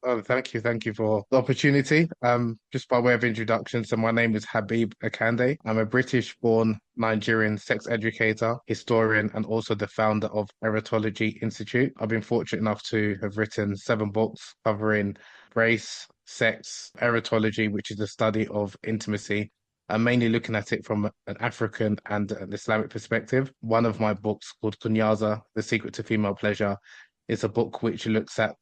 Oh, thank you for the opportunity. Just by way of introduction, so my name is Habeeb Akande. I'm a British-born Nigerian sex educator, historian, and also the founder of Erotology Institute. I've been fortunate enough to have written 7 books covering race, sex, erotology, which is the study of intimacy. I'm mainly looking at it from an African and an Islamic perspective. One of my books called Kunyaza, The Secret to Female Pleasure, is a book which looks at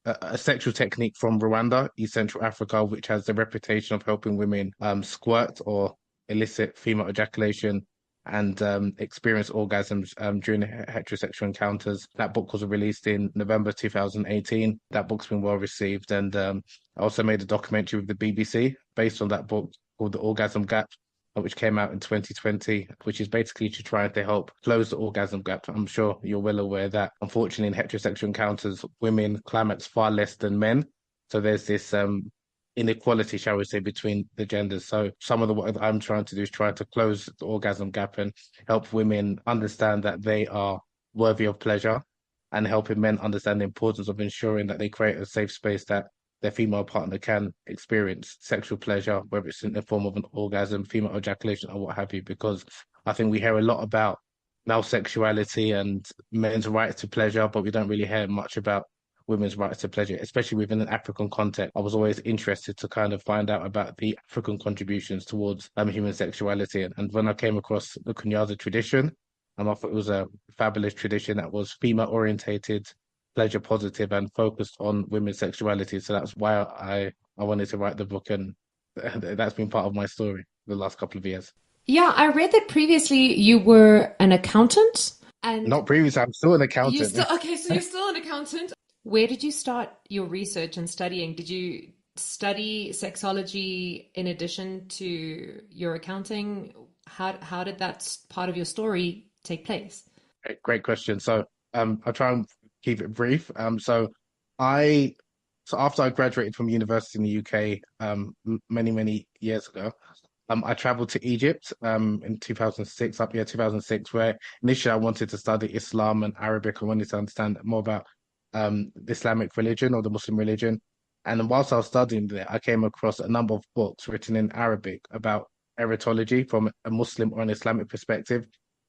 a sexual technique from Rwanda, East Central Africa, which has the reputation of helping women squirt or elicit female ejaculation and experience orgasms during heterosexual encounters. That book was released in November 2018. That book's been well received, and I also made a documentary with the BBC based on that book called The Orgasm Gap, which came out in 2020, which is basically to try to help close the orgasm gap. I'm sure you're well aware that, unfortunately, in heterosexual encounters, women climax far less than men. So there's this inequality, shall we say, between the genders. So some of the work that I'm trying to do is try to close the orgasm gap and help women understand that they are worthy of pleasure, and helping men understand the importance of ensuring that they create a safe space that their female partner can experience sexual pleasure, whether it's in the form of an orgasm, female ejaculation, or what have you, because I think we hear a lot about male sexuality and men's right to pleasure, but we don't really hear much about women's rights to pleasure, especially within an African context. I was always interested to kind of find out about the African contributions towards human sexuality. And when I came across the Kunyaza tradition, I thought it was a fabulous tradition that was female orientated, pleasure positive, and focused on women's sexuality. So that's why I wanted to write the book, and that's been part of my story the last couple of years. Yeah, I read that previously you were an accountant and Not previously, I'm still an you accountant. still, okay, so you're still an accountant. Where did you start your research and studying? Did you study sexology in addition to your accounting? How did that part of your story take place? Great question. So I'll try and keep it brief. I so after I graduated from university in the UK many years ago, I traveled to Egypt in 2006, up here 2006, where initially I wanted to study Islam and Arabic. I wanted to understand more about the Islamic religion or the Muslim religion. And then whilst I was studying there, I came across a number of books written in Arabic about erotology from a Muslim or an Islamic perspective.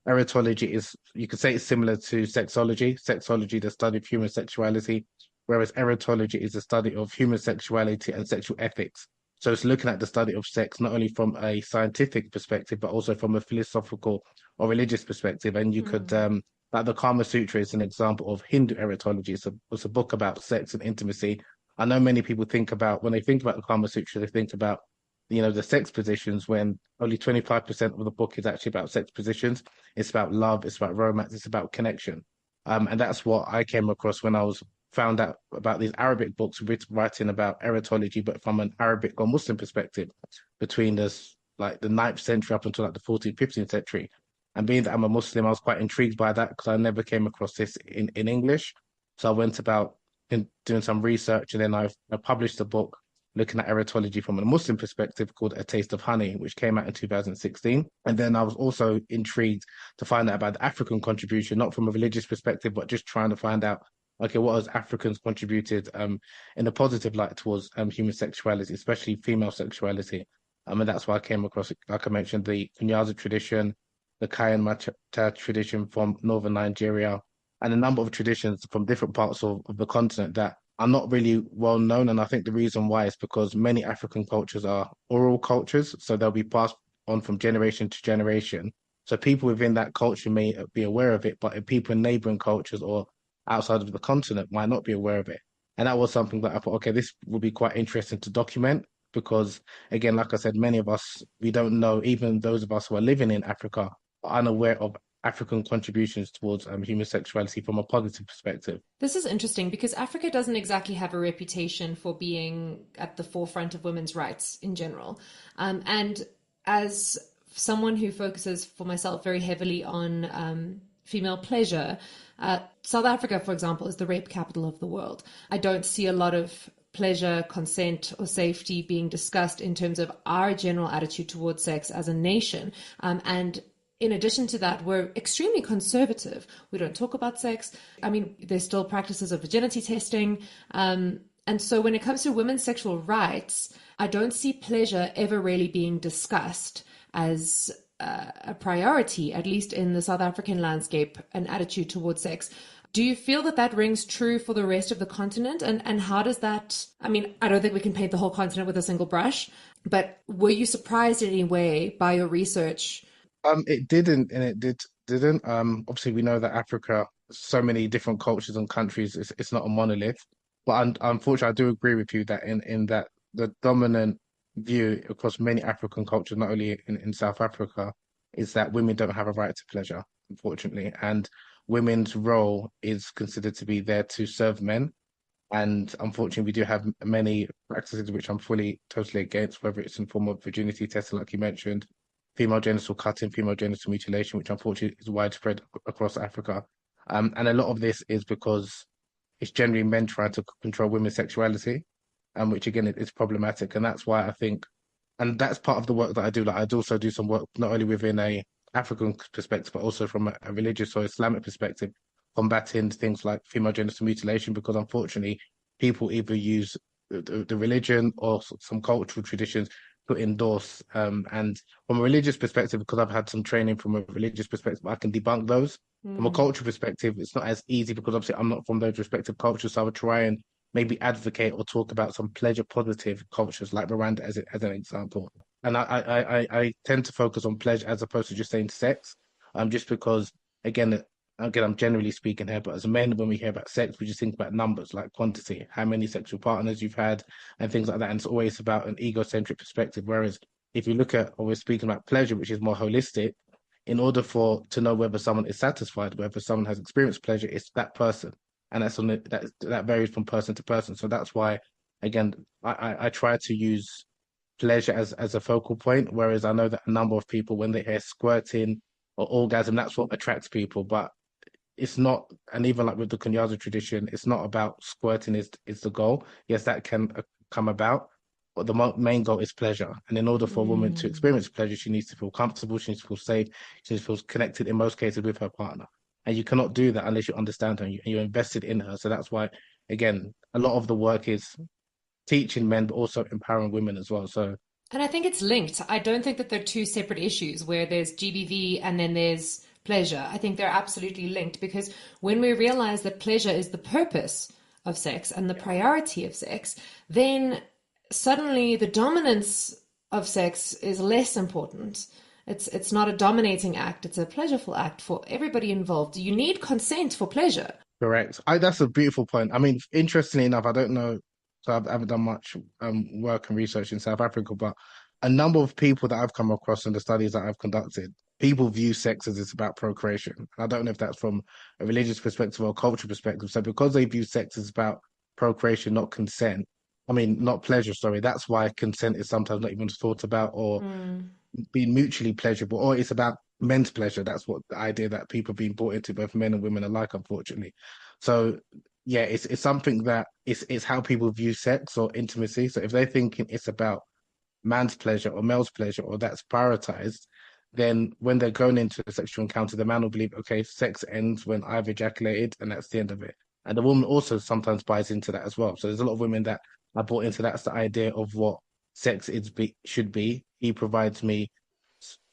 Erotology is, you could say it's similar to sexology. Sexology, the study of human sexuality, whereas erotology is the study of human sexuality and sexual ethics. So it's looking at the study of sex, not only from a scientific perspective, but also from a philosophical or religious perspective. And you could, Hmm. like the Kama Sutra is an example of Hindu erotology. It's a book about sex and intimacy. I know many people think about, when they think about the Kama Sutra, they think about, the sex positions, when only 25% of the book is actually about sex positions. It's about love, it's about romance, it's about connection. And that's what I came across when I was found out about these Arabic books writing about erotology, but from an Arabic or Muslim perspective, between this like the 9th century up until like the 14th, 15th century. And being that I'm a Muslim, I was quite intrigued by that because I never came across this in English. So I went about doing some research, and then I published a book looking at erotology from a Muslim perspective called A Taste of Honey, which came out in 2016. And then I was also intrigued to find out about the African contribution, not from a religious perspective, but just trying to find out, okay, what has Africans contributed in a positive light towards human sexuality, especially female sexuality. And that's why I came across, like I mentioned, the Kunyaza tradition, the Kayan Mata tradition from northern Nigeria, and a number of traditions from different parts of the continent that are not really well known. And I think the reason why is because many African cultures are oral cultures, so they'll be passed on from generation to generation. So people within that culture may be aware of it, but people in neighboring cultures or outside of the continent might not be aware of it. And that was something that I thought, okay, this would be quite interesting to document because, again, like I said, many of us, we don't know, even those of us who are living in Africa are unaware of African contributions towards human sexuality from a positive perspective. This is interesting because Africa doesn't exactly have a reputation for being at the forefront of women's rights in general. And as someone who focuses for myself very heavily on female pleasure, South Africa, for example, is the rape capital of the world. I don't see a lot of pleasure, consent, or safety being discussed in terms of our general attitude towards sex as a nation. And in addition to that, we're extremely conservative. We don't talk about sex. I mean, there's still practices of virginity testing. And so when it comes to women's sexual rights, I don't see pleasure ever really being discussed as a priority, at least in the South African landscape, an attitude towards sex. Do you feel that that rings true for the rest of the continent? And how does that, I mean, I don't think we can paint the whole continent with a single brush, but were you surprised in any way by your research? It didn't, and didn't. Obviously, we know that Africa, so many different cultures and countries, it's not a monolith. But unfortunately, I do agree with you that in that the dominant view across many African cultures, not only in South Africa, is that women don't have a right to pleasure, unfortunately, and women's role is considered to be there to serve men. And unfortunately, we do have many practices which I'm fully, totally against, whether it's in form of virginity testing, like you mentioned, female genital cutting, female genital mutilation, which unfortunately is widespread across Africa. And a lot of this is because it's generally men trying to control women's sexuality, which again is problematic. And that's why I think, and that's part of the work that I do. Like I do also do some work not only within a African perspective, but also from a religious or Islamic perspective, combating things like female genital mutilation, because unfortunately, people either use the religion or some cultural traditions to endorse. And from a religious perspective, because I've had some training from a religious perspective, I can debunk those. From a Mm. cultural perspective, it's not as easy because obviously I'm not from those respective cultures. So I would try and maybe advocate or talk about some pleasure positive cultures like Rwanda as an example. And I tend to focus on pleasure as opposed to just saying sex, just because again I'm generally speaking here, but as men, when we hear about sex, we just think about numbers like quantity, how many sexual partners you've had, and things like that. And it's always about an egocentric perspective. Whereas if you look at, or we're speaking about pleasure, which is more holistic, in order for to know whether someone is satisfied, whether someone has experienced pleasure, it's that person, and that's on it, that varies from person to person. So that's why, again, I try to use pleasure as a focal point. Whereas I know that a number of people, when they hear squirting or orgasm, that's what attracts people. But it's not, and even like with the Kunyaza tradition, it's not about squirting is the goal. Yes, that can come about, but the main goal is pleasure. And in order for a woman to Mm. experience pleasure, she needs to feel comfortable, she needs to feel safe, she needs to feel connected in most cases with her partner. And you cannot do that unless you understand her and you're invested in her. So that's why, again, a lot of the work is teaching men, but also empowering women as well. So And I think it's linked. I don't think that they're two separate issues where there's GBV and then there's pleasure. I think they're absolutely linked because when we realize that pleasure is the purpose of sex and the priority of sex, then suddenly the dominance of sex is less important. It's not a dominating act, it's a pleasureful act for everybody involved. You need consent for pleasure. correct. That's a beautiful point. I mean, interestingly enough, I don't know, so I haven't done much work and research in South Africa, but a number of people that I've come across in the studies that I've conducted, people view sex as it's about procreation. I don't know if that's from a religious perspective or a cultural perspective. So because they view sex as about procreation, not consent, I mean, not pleasure, sorry, that's why consent is sometimes not even thought about or Mm. being mutually pleasurable, or it's about men's pleasure. That's what the idea that people are being brought into, both men and women alike, unfortunately. So yeah, it's something that it's how people view sex or intimacy. So if they're thinking it's about man's pleasure or male's pleasure or that's prioritized, then when they're going into a sexual encounter, the man will believe, okay, sex ends when I've ejaculated and that's the end of it. And the woman also sometimes buys into that as well. So there's a lot of women that are bought into that's the idea of what sex should be. He provides me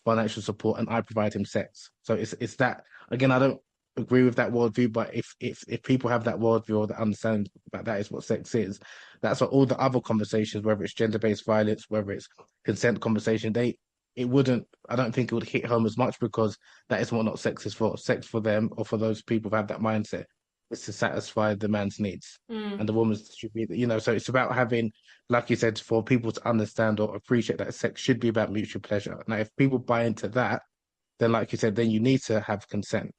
financial support and I provide him sex. So it's that again, I don't agree with that worldview, but if people have that worldview or that understand that is what sex is, that's what all the other conversations, whether it's gender-based violence, whether it's consent conversation, it wouldn't, I don't think it would hit home as much because that is what not sex is for. Sex for them or for those people who have that mindset is to satisfy the man's needs. And Mm. the woman's should be, so it's about having, like you said, for people to understand or appreciate that sex should be about mutual pleasure. Now, if people buy into that, then like you said, then you need to have consent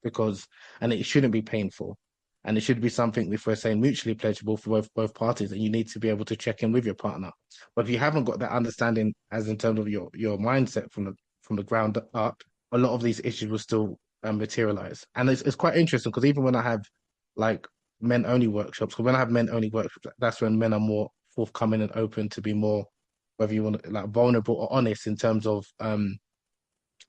and it shouldn't be painful. And it should be something, if we're saying mutually pleasurable for both parties, and you need to be able to check in with your partner. But if you haven't got that understanding as in terms of your mindset from the ground up, a lot of these issues will still materialize. And it's quite interesting because even when I have like men only workshops, because when I have men only workshops, that's when men are more forthcoming and open to be more, whether you want to like vulnerable or honest in terms of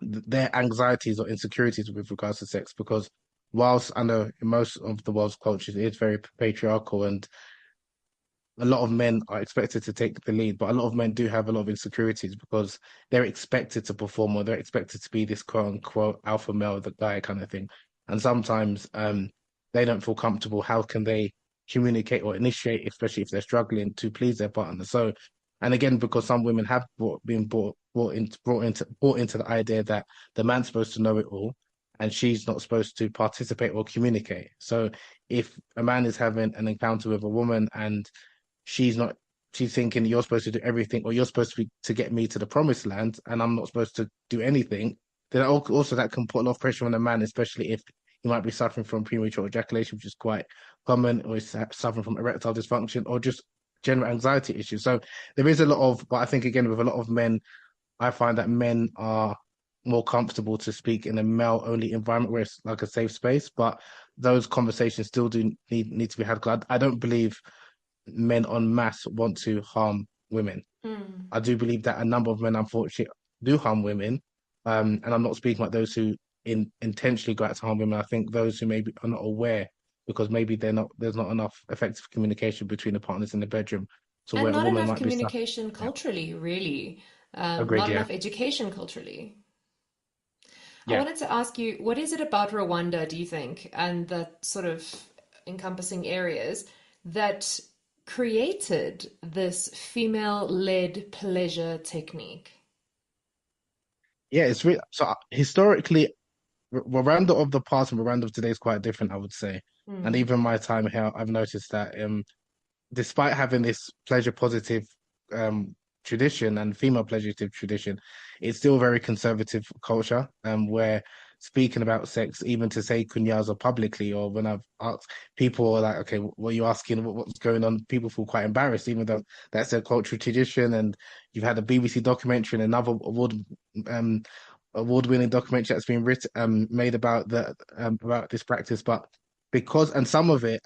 their anxieties or insecurities with regards to sex. Because whilst I know in most of the world's cultures it is very patriarchal and a lot of men are expected to take the lead, but a lot of men do have a lot of insecurities because they're expected to perform or they're expected to be this quote unquote alpha male, the guy kind of thing. And sometimes they don't feel comfortable. How can they communicate or initiate, especially if they're struggling to please their partner? So, and again, because some women have been brought into the idea that the man's supposed to know it all and she's not supposed to participate or communicate. So if a man is having an encounter with a woman and she's not she's thinking you're supposed to do everything or you're supposed to be to get me to the promised land and I'm not supposed to do anything, then also that can put a lot of pressure on a man, especially if he might be suffering from premature ejaculation, which is quite common, or he's suffering from erectile dysfunction or just general anxiety issues. So there is a lot of, but I think again with a lot of men, I find that men are more comfortable to speak in a male only environment where it's like a safe space, but those conversations still do need to be had. 'Cause I don't believe men en masse want to harm women. Mm. I do believe that a number of men, unfortunately, do harm women. And I'm not speaking about those who intentionally go out to harm women. I think those who maybe are not aware because maybe there's not enough effective communication between the partners in the bedroom. So And where a not woman enough might be stuck. communication Yeah, culturally, really. agreed. Not Yeah, enough education culturally. I yeah. wanted to ask you, what is it about Rwanda, do you think, and that sort of encompassing areas that created this female-led pleasure technique? Yeah, it's really so historically, Rwanda of the past and Rwanda of today is quite different, I would say. And Mm. even my time here, I've noticed that despite having this pleasure positive um, tradition and female pleasurative tradition, it's still a very conservative culture where speaking about sex, even to say kunyaza publicly, or when I've asked people are like, okay, what are you asking? What's going on? People feel quite embarrassed, even though that's their cultural tradition. And you've had a BBC documentary and another um, award-winning documentary that's been written made about this practice, but because and some of it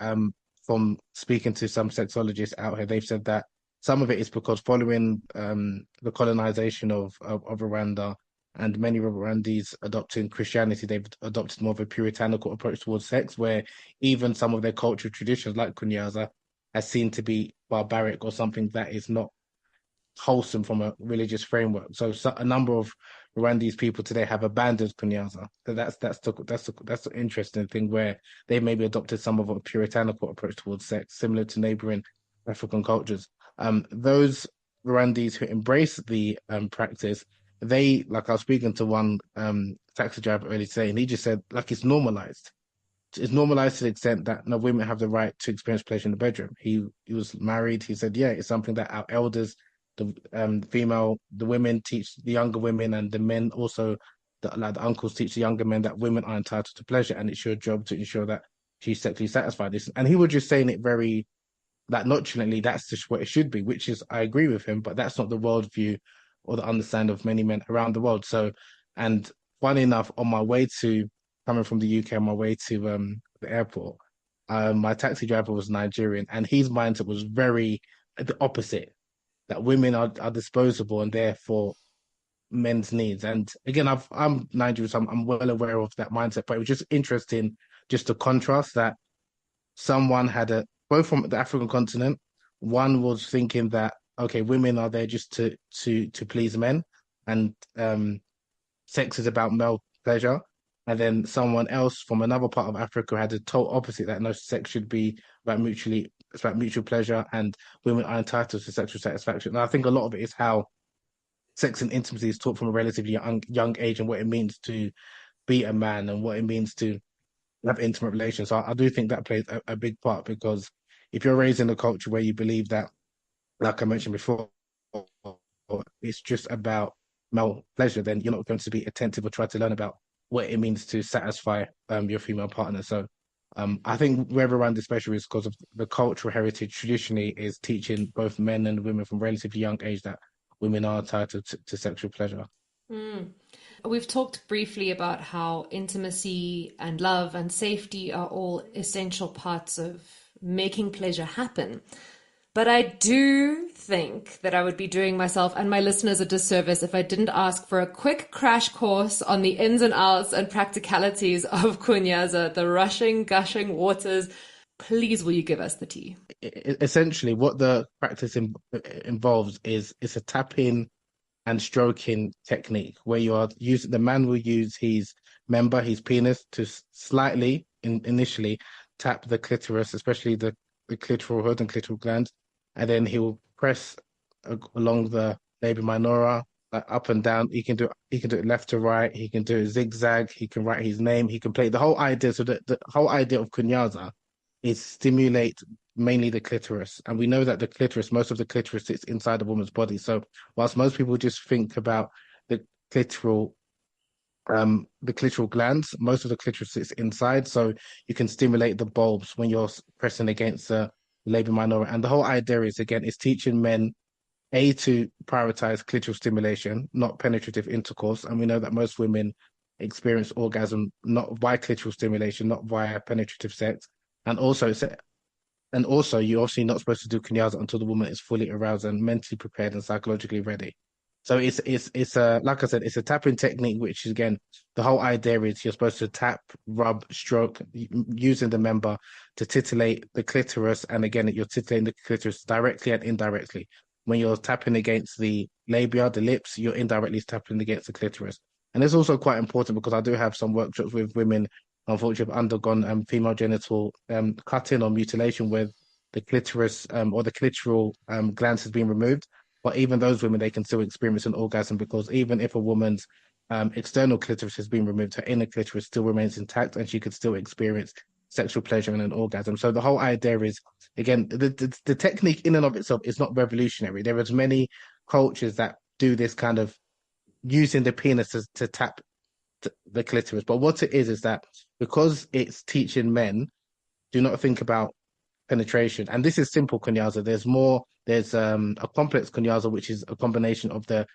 from speaking to some sexologists out here, they've said that some of it is because following the colonization of Rwanda and many Rwandese adopting Christianity, they've adopted more of a puritanical approach towards sex, where even some of their cultural traditions, like Kunyaza, are seen to be barbaric or something that is not wholesome from a religious framework. So a number of Rwandese people today have abandoned Kunyaza. So that's the interesting thing where they maybe adopted some of a puritanical approach towards sex, similar to neighboring African cultures. Those Rwandese who embrace the practice, they like I was speaking to one taxi driver earlier today, and he just said like it's normalized to the extent that no women have the right to experience pleasure in the bedroom. He was married. He said, yeah, it's something that our elders, the women teach the younger women, and the men also, the uncles teach the younger men that women are entitled to pleasure, and it's your job to ensure that she's sexually satisfied. This, and he was just saying it very like nonchalantly. That's just what it should be, which is I agree with him, but that's not the worldview or the understanding of many men around the world. So, and funny enough, on my way to coming from the UK on my way to the airport, my taxi driver was Nigerian, and his mindset was very the opposite. That women are disposable and therefore men's needs. And again, I'm Nigerian, so I'm well aware of that mindset. But it was just interesting just to contrast that someone had a both from the African continent. One was thinking that okay, women are there just to please men, and sex is about male pleasure. And then someone else from another part of Africa had a total opposite that no sex should be about it's about mutual pleasure and women are entitled to sexual satisfaction. And I think a lot of it is how sex and intimacy is taught from a relatively young age and what it means to be a man and what it means to have intimate relations. So I do think that plays a big part because if you're raised in a culture where you believe that, like I mentioned before, it's just about male pleasure, then you're not going to be attentive or try to learn about what it means to satisfy your female partner. So I think wherever around especially is because of the cultural heritage traditionally is teaching both men and women from relatively young age that women are entitled to sexual pleasure. Mm. We've talked briefly about how intimacy and love and safety are all essential parts of making pleasure happen. But I do think that I would be doing myself and my listeners a disservice if I didn't ask for a quick crash course on the ins and outs and practicalities of Kunyaza, the rushing, gushing waters, Please, will you give us the tea? Essentially, what the practice involves is it's a tapping and stroking technique where you are using the man will use his member, his penis, to slightly initially tap the clitoris, especially the clitoral hood and clitoral glands, and then he will press along the labia minora, like up and down. He can do it left to right. He can do it zigzag. He can write his name. He can play the whole idea. So the whole idea of kunyaza is stimulate mainly the clitoris, and we know that most of the clitoris sits inside the woman's body. So whilst most people just think about the clitoral the clitoral glands, most of the clitoris sits inside, so you can stimulate the bulbs when you're pressing against the labia minora. And the whole idea is again is teaching men to prioritize clitoral stimulation, not penetrative intercourse. And we know that most women experience orgasm not via clitoral stimulation, not via penetrative sex. And also and also, you're obviously not supposed to do kunyaza until the woman is fully aroused and mentally prepared and psychologically ready. So it's a like I said, it's a tapping technique, which is again the whole idea is you're supposed to tap, rub, stroke using the member to titillate the clitoris, and again you're titillating the clitoris directly and indirectly. When you're tapping against the labia, the lips, you're indirectly tapping against the clitoris. And it's also quite important because I do have some workshops with women unfortunately have undergone female genital cutting or mutilation where the clitoris or the clitoral glands has been removed. But even those women, they can still experience an orgasm because even if a woman's external clitoris has been removed, her inner clitoris still remains intact and she could still experience sexual pleasure and an orgasm. So the whole idea is, again, the technique in and of itself is not revolutionary. There is many cultures that do this kind of using the penis to tap the clitoris. But what it is that because it's teaching men, do not think about penetration. And this is simple kunyaza. There's more. There's a complex kunyaza, which is a combination of the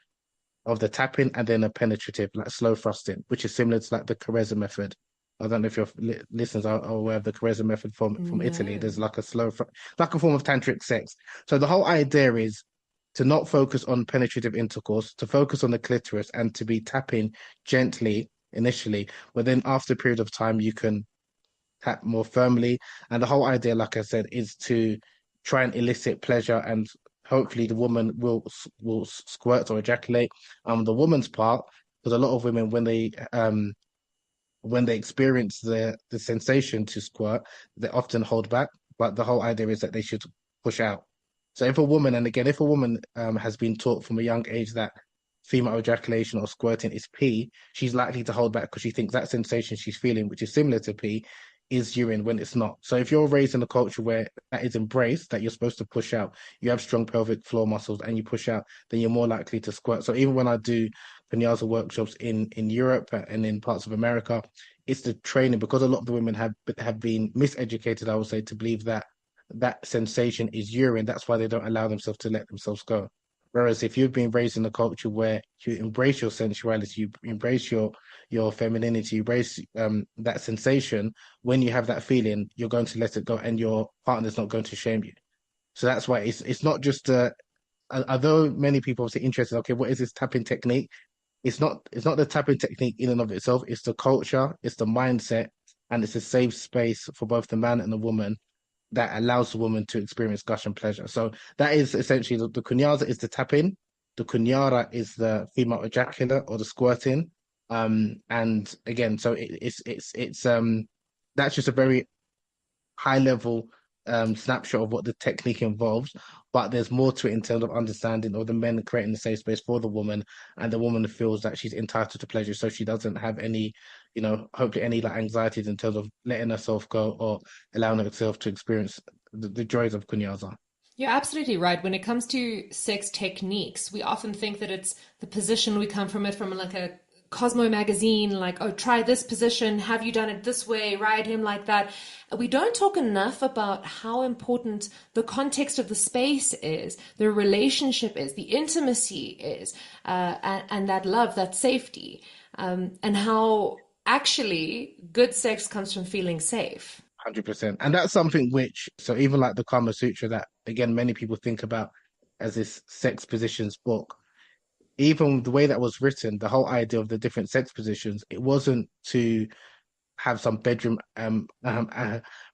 tapping and then a penetrative, like slow thrusting, which is similar to like the Carezza method. I don't know if your listeners are aware of the Carezza method from Italy. No. There's like like a form of tantric sex. So the whole idea is to not focus on penetrative intercourse, to focus on the clitoris and to be tapping gently initially, but then after a period of time you can tap more firmly. And the whole idea, like I said, is to try and elicit pleasure and hopefully the woman will squirt or ejaculate. The woman's part, because a lot of women when they experience the sensation to squirt, they often hold back. But the whole idea is that they should push out. So if a woman, and again, if a woman has been taught from a young age that female ejaculation or squirting is pee, she's likely to hold back because she thinks that sensation she's feeling, which is similar to pee, is urine when it's not. So if you're raised in a culture where that is embraced, that you're supposed to push out, you have strong pelvic floor muscles and you push out, then you're more likely to squirt. So even when I do Kunyaza workshops in Europe and in parts of America, it's the training because a lot of the women have been miseducated, I would say, to believe that that sensation is urine. That's why they don't allow themselves to let themselves go. Whereas if you've been raised in a culture where you embrace your sensuality, you embrace your femininity, you embrace that sensation, when you have that feeling, you're going to let it go, and your partner's not going to shame you. So that's why it's not just although many people are interested, okay, what is this tapping technique? It's not the tapping technique in and of itself. It's the culture, it's the mindset, and it's a safe space for both the man and the woman that allows the woman to experience gush and pleasure. So that is essentially the kunyaza is the tapping, the kunyara is the female ejaculate or the squirting. And again, so it's that's just a very high level snapshot of what the technique involves, but there's more to it in terms of understanding or the men creating the safe space for the woman, and the woman feels that she's entitled to pleasure, so she doesn't have any, hopefully any like anxieties in terms of letting herself go or allowing herself to experience the joys of kunyaza. You're absolutely right. When it comes to sex techniques, we often think that it's the position we come from it from like a Cosmo magazine, like, oh, try this position. Have you done it this way? Ride him like that. We don't talk enough about how important the context of the space is, the relationship is, the intimacy is, and that love, that safety, and how actually good sex comes from feeling safe. 100%. And that's something which, so even like the Kama Sutra, that again, many people think about as this sex positions book, even the way that was written, the whole idea of the different sex positions, it wasn't to have some bedroom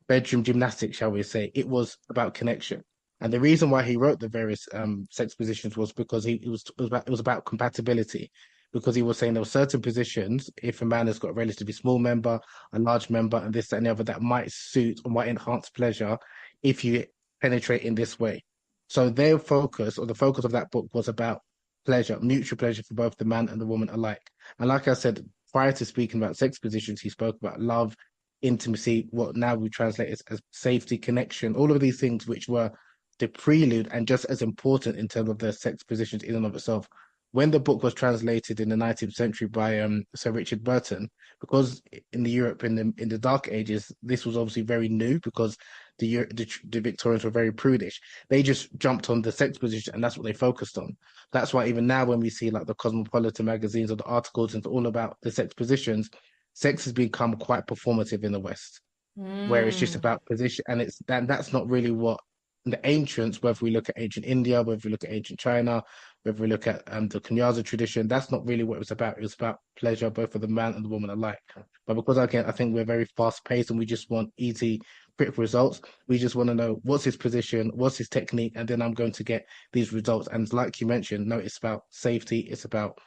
bedroom gymnastics, shall we say. It was about connection. And the reason why he wrote the various sex positions was because it was about compatibility. Because he was saying there were certain positions, if a man has got a relatively small member, a large member, and this, that, and the other, that might suit or might enhance pleasure if you penetrate in this way. So their focus, or the focus of that book, was about pleasure, mutual pleasure for both the man and the woman alike. And like I said, prior to speaking about sex positions, he spoke about love, intimacy, what now we translate as safety, connection, all of these things which were the prelude and just as important in terms of their sex positions in and of itself. When the book was translated in the 19th century by Sir Richard Burton, because in the Europe in the Dark Ages, this was obviously very new because the Victorians were very prudish. They just jumped on the sex position and that's what they focused on. That's why even now when we see like the Cosmopolitan magazines or the articles and it's all about the sex positions, sex has become quite performative in the West, where it's just Mm. about position, and that's not really what the ancients, whether we look at ancient India, whether we look at ancient China, whether we look at the Kunyaza tradition, that's not really what it was about. It was about pleasure, both for the man and the woman alike. But because again, I think we're very fast paced and we just want easy, quick results. We just want to know what's his position, what's his technique, and then I'm going to get these results. And like you mentioned, no, it's about safety, it's about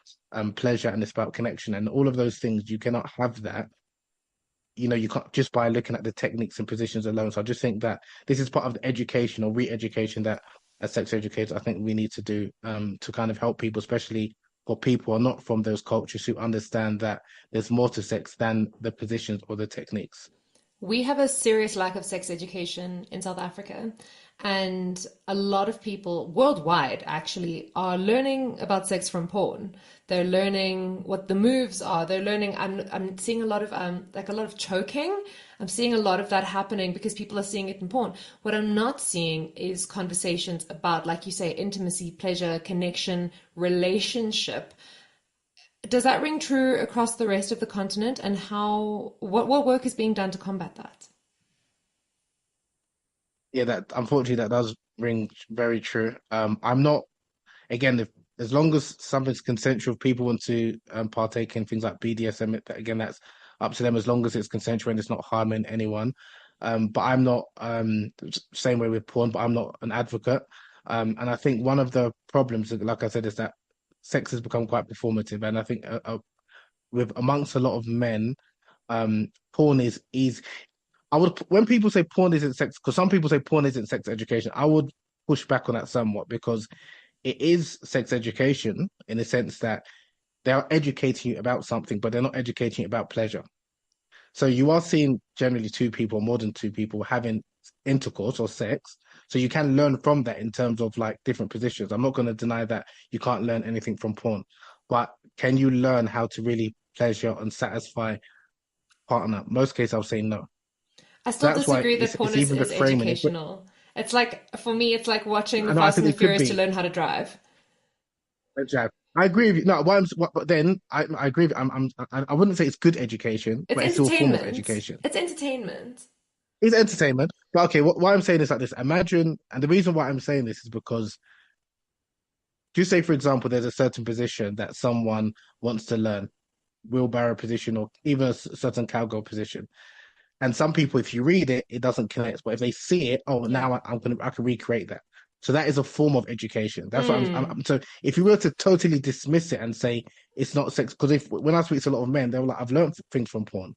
pleasure, and it's about connection, and all of those things. You cannot have that, you can't just by looking at the techniques and positions alone. So I just think that this is part of the education or re-education that as sex educators, I think we need to do to kind of help people, especially for people who are not from those cultures who understand that there's more to sex than the positions or the techniques. We have a serious lack of sex education in South Africa. And a lot of people worldwide actually are learning about sex from porn. They're learning what the moves are. They're learning. I'm seeing a lot of like a lot of choking. I'm seeing a lot of that happening because people are seeing it in porn. What I'm not seeing is conversations about, like you say, intimacy, pleasure, connection, relationship. Does that ring true across the rest of the continent? And what work is being done to combat that? Yeah, that unfortunately that does ring very true. I'm not again if as long as something's consensual, if people want to partake in things like BDSM, again that's up to them as long as it's consensual and it's not harming anyone. But I'm not same way with porn, but I'm not an advocate. And I think one of the problems, like I said, is that sex has become quite performative, and I think with amongst a lot of men, porn is I would when people say porn isn't sex, because some people say porn isn't sex education, I would push back on that somewhat because it is sex education in the sense that they are educating you about something, but they're not educating you about pleasure. So you are seeing generally two people, more than two people, having intercourse or sex. So you can learn from that in terms of like different positions. I'm not going to deny that you can't learn anything from porn, but can you learn how to really pleasure and satisfy partner? Most cases, I'll say no. I So still that's why disagree that porn it's even the is framing. educational. It's like, for me, it's like watching The I Fast think and the it could Furious to be. learn how to drive. Jack. I agree with you. No, but then I agree. I wouldn't say it's good education, It's but it's still a form of entertainment. education. It's entertainment. It's entertainment. But okay, why I'm saying this like this, imagine, and the reason why I'm saying this is because, do you say, for example, there's a certain position that someone wants to learn, wheelbarrow position or even a certain cowgirl position. And some people, if you read it, it doesn't connect. But if they see it, oh, Yeah. now I can recreate that. So that is a form of education. That's what Mm. so if you were to totally dismiss it and say it's not sex, because if when I speak to a lot of men, they were like, I've learned things from porn.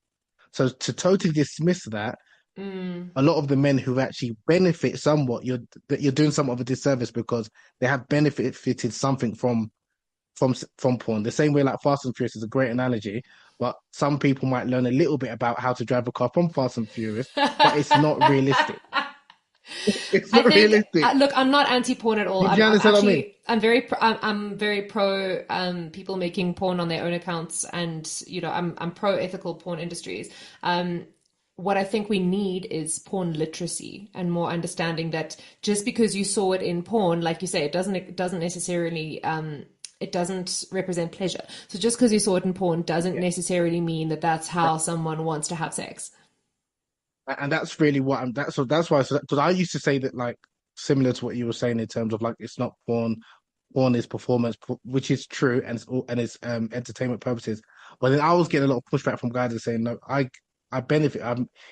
So to totally dismiss that, Mm. a lot of the men who actually benefit somewhat, you're doing somewhat of a disservice because they have benefited something from porn. The same way like Fast and Furious is a great analogy, but some people might learn a little bit about how to drive a car from Fast and Furious, but it's not realistic. It's I not think, realistic. look, I'm not anti-porn at all. Do you I'm understand what I mean? actually, I'm very pro people making porn on their own accounts, and I'm pro ethical porn industries. What I think we need is porn literacy and more understanding that just because you saw it in porn, like you say, it doesn't necessarily it doesn't represent pleasure. So just because you saw it in porn doesn't Yeah. necessarily mean that that's That- how someone wants to have sex. and that's really what I'm that's why because I used to say that like similar to what you were saying in terms of like it's not porn, porn is performance, which is true and it's entertainment purposes. But then I was getting a lot of pushback from guys that saying no, I benefit.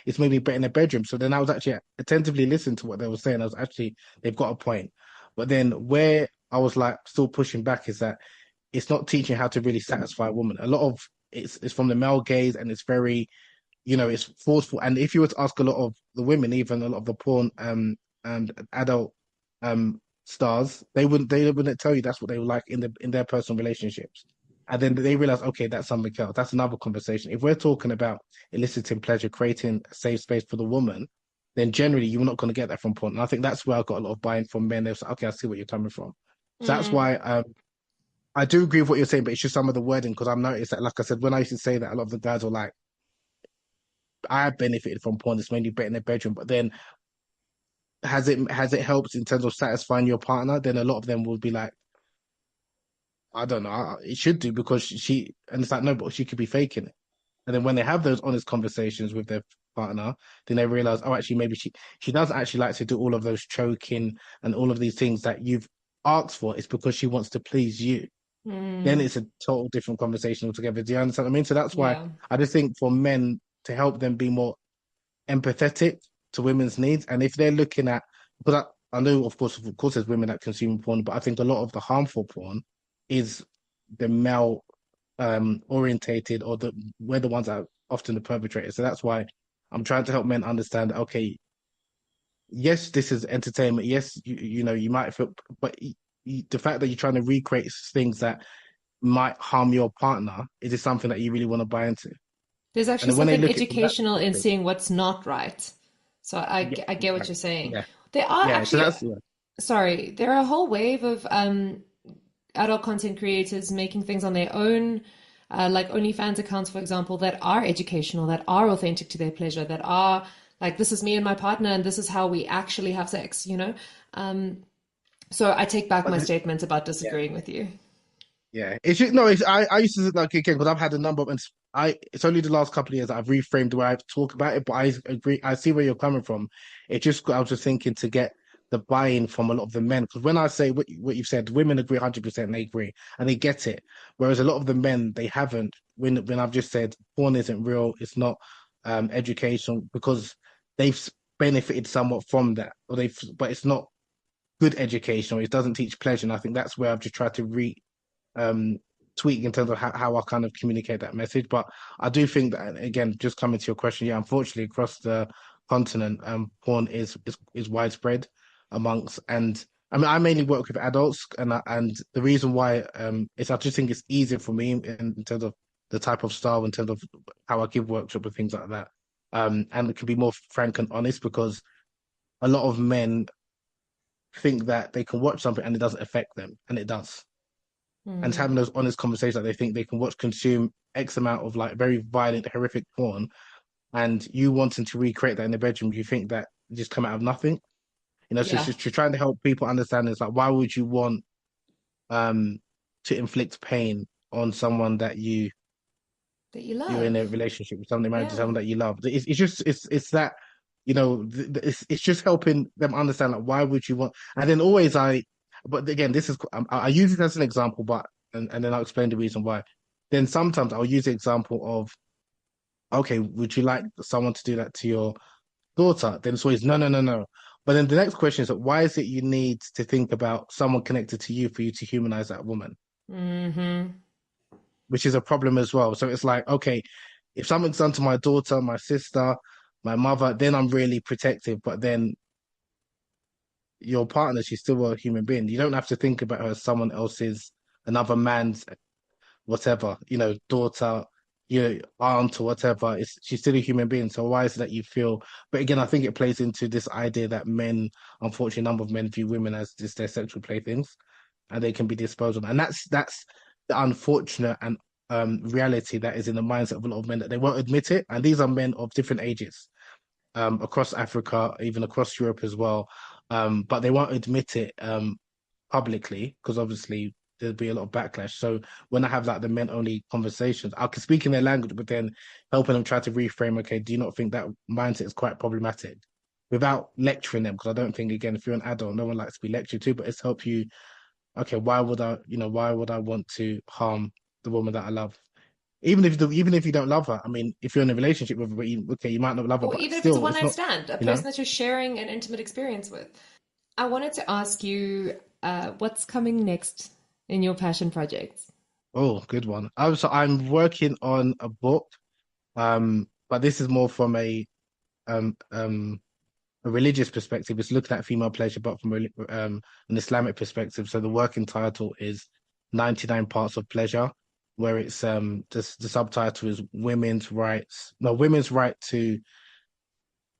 It's made me better in the bedroom. So then I was actually attentively listening to what they were saying. I was actually they've got a point. But then where I was like still pushing back is that it's not teaching how to really satisfy a woman. A lot of it's from the male gaze and it's very it's forceful. And if you were to ask a lot of the women, even a lot of the porn and adult stars, they wouldn't tell you that's what they were like in their personal relationships. And then they realize, okay, that's something else. That's another conversation. If we're talking about eliciting pleasure, creating a safe space for the woman, then generally you're not going to get that from porn. And I think that's where I got a lot of buy-in from men. They're like, okay, I see what you're coming from. So that's Mm. why I do agree with what you're saying, but it's just some of the wording because I've noticed that, like I said, when I used to say that, a lot of the guys were like, I benefited from porn. It's mainly better in the bedroom, but then has it helped in terms of satisfying your partner? Then a lot of them will be like, I don't know, it should do because and it's like no, but she could be faking it. And then when they have those honest conversations with their partner, then they realize, oh, actually, maybe she doesn't actually like to do all of those choking and all of these things that you've asked for. It's because she wants to please you. Then Mm. it's a total different conversation altogether. Do you understand what I mean? So that's why Yeah. I just think for men to help them be more empathetic to women's needs. And if they're looking at, because I know, of course, there's women that consume porn, but I think a lot of the harmful porn is the male orientated or we're the ones that are often the perpetrators. So that's why I'm trying to help men understand. Okay, yes, this is entertainment. Yes, you might feel, but the fact that you're trying to recreate things that might harm your partner is it something that you really want to buy into? There's And actually then when they something look at it from that educational in perspective, seeing what's not right. So yeah, I get what you're exactly. saying. Yeah, There are yeah. So actually, that's yeah. sorry, there are a whole wave of adult content creators making things on their own, like OnlyFans accounts, for example, that are educational, that are authentic to their pleasure, that are like, this is me and my partner, and this is how we actually have sex, you know? Um, so I take back But my statement about yeah, disagreeing with you. yeah. It's just, no. I used to like again because I've had a number of and it's only the last couple of years that I've reframed the way I talk about it. But I agree. I see where you're coming from. It just I was just thinking to get the buy-in from a lot of the men because when I say what you've said, women agree 100%. They agree and they get it. Whereas a lot of the men they haven't. When I've just said porn isn't real, it's not educational because they've benefited somewhat from that, or but it's not good education or it doesn't teach pleasure. And I think that's where I've just tried to um tweak in terms of how I kind of communicate that message. But I do think that again, just coming to your question, yeah, unfortunately across the continent, porn is widespread amongst and I mean I mainly work with adults and the reason why is I just think it's easier for me in terms of the type of style, in terms of how I give workshop and things like that. And it can be more frank and honest because a lot of men think that they can watch something and it doesn't affect them, and it does. And Mm. having those honest conversations that they think they can watch, consume X amount of like very violent, horrific porn, and you wanting to recreate that in the bedroom, you think that just come out of nothing. So it's Yeah, just you're trying to help people understand. It's like, why would you want um to inflict pain on someone that that you you're in love. a relationship with, someone married to Yeah. someone that you love? It's just it's that it's just helping them understand like why would you want, and then always but again this is I use it as an example, but and then I'll explain the reason why. Then sometimes I'll use the example of okay, would you like someone to do that to your daughter? Then it's always no, no, no, no. But then the next question is that why is it you need to think about someone connected to you for you to humanize that woman, Mm-hmm. which is a problem as well. So it's like, okay, if something's done to my daughter, my sister, my mother, then I'm really protective. But then your partner, she's still a human being. You don't have to think about her as someone else's, another man's, whatever, daughter, aunt or whatever. She's still a human being. So why is it that you feel? But again, I think it plays into this idea that men, unfortunately, a number of men view women as just their sexual playthings, and they can be disposed of. And that's the unfortunate and reality that is in the mindset of a lot of men that they won't admit it. And these are men of different ages, across Africa, even across Europe as well. But they won't admit it publicly because obviously there'd be a lot of backlash. So when I have like the men only conversations, I can speak in their language, but then helping them try to reframe, okay, do you not think that mindset is quite problematic? Without lecturing them, because I don't think again, if you're an adult, no one likes to be lectured to, but it's help you, okay, why would I want to harm the woman that I love? even if you don't love her, I mean, if you're in a relationship with her, but okay, you might not love her, Or but even if it's a still, one it's night not, stand, a you know. person that you're sharing an intimate experience with. I wanted to ask you, what's coming next in your passion projects? Oh, good one. I'm working on a book, but this is more from um um a religious perspective. It's looking at female pleasure, but from an Islamic perspective. So the working title is 99 Parts of Pleasure, where it's the subtitle is Women's Rights, no, Women's Right to,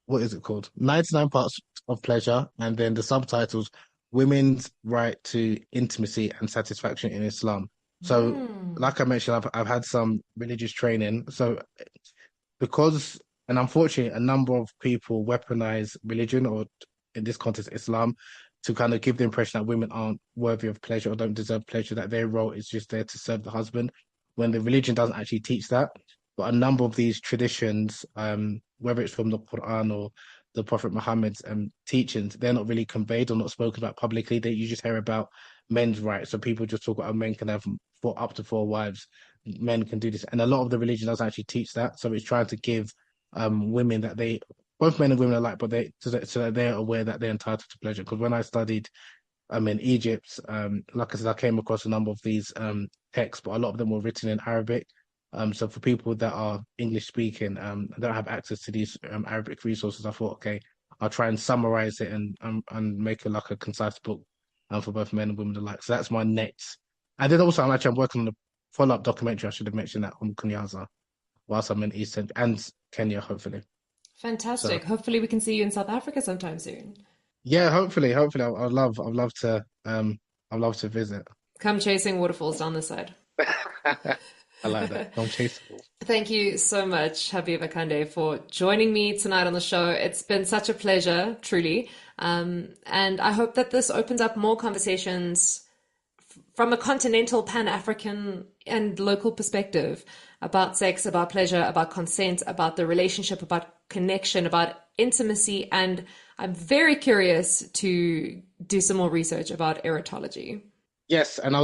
what is it called? 99 Parts of Pleasure, and then the subtitles Women's Right to Intimacy and Satisfaction in Islam. So, Hmm. like I mentioned, I've had some religious training. So because, and unfortunately, a number of people weaponize religion, or in this context, Islam, to kind of give the impression that women aren't worthy of pleasure or don't deserve pleasure, that their role is just there to serve the husband, when the religion doesn't actually teach that. But a number of these traditions, whether it's from the Quran or the Prophet Muhammad's teachings, they're not really conveyed or not spoken about publicly. That you just hear about men's rights. So people just talk about men can have up to four wives, men can do this, and a lot of the religion doesn't actually teach that. So it's trying to give women that they, both men and women alike, but they so that they're aware that they're entitled to pleasure. Because when I studied in Egypt, like I said, I came across a number of these texts, but a lot of them were written in Arabic. So for people that are English speaking, don't have access to these Arabic resources, I thought, okay, I'll try and summarize it and make it like a concise book for both men and women alike. So that's my next. And then also, I'm working on a follow-up documentary. I should have mentioned that, on Kunyaza whilst I'm in Eastern and Kenya, hopefully. So Fantastic. Hopefully, we can see you in South Africa sometime soon. yeah, hopefully, I'd love to, I'd love to visit. Come chasing waterfalls down the side. I like that. Don't chase. Thank you so much, Habeeb Akande, for joining me tonight on the show. It's been such a pleasure, truly. And I hope that this opens up more conversations from a continental, Pan-African, and local perspective about sex, about pleasure, about consent, about the relationship, about connection, about intimacy. And I'm very curious to do some more research about erotology. Yes, and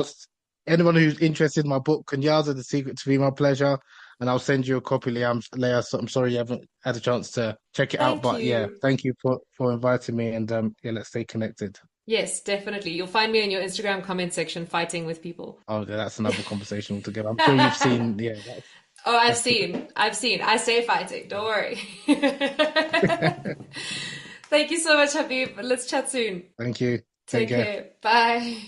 anyone who's interested in my book, Kunyaza, The Secret to Female Pleasure, and I'll send you a copy, Leah. So I'm sorry you haven't had a chance to check it out, Thank but yeah, you. thank you for inviting me, and yeah, let's stay connected. Yes, definitely. You'll find me in your Instagram comment section fighting with people. Oh, yeah, that's another conversation altogether. I'm sure you've Oh, seen, yeah, I've that's seen. I've seen. I stay fighting. Don't worry. Thank you so much, Habib. Let's chat soon. thank you. Take Take care. care. Bye.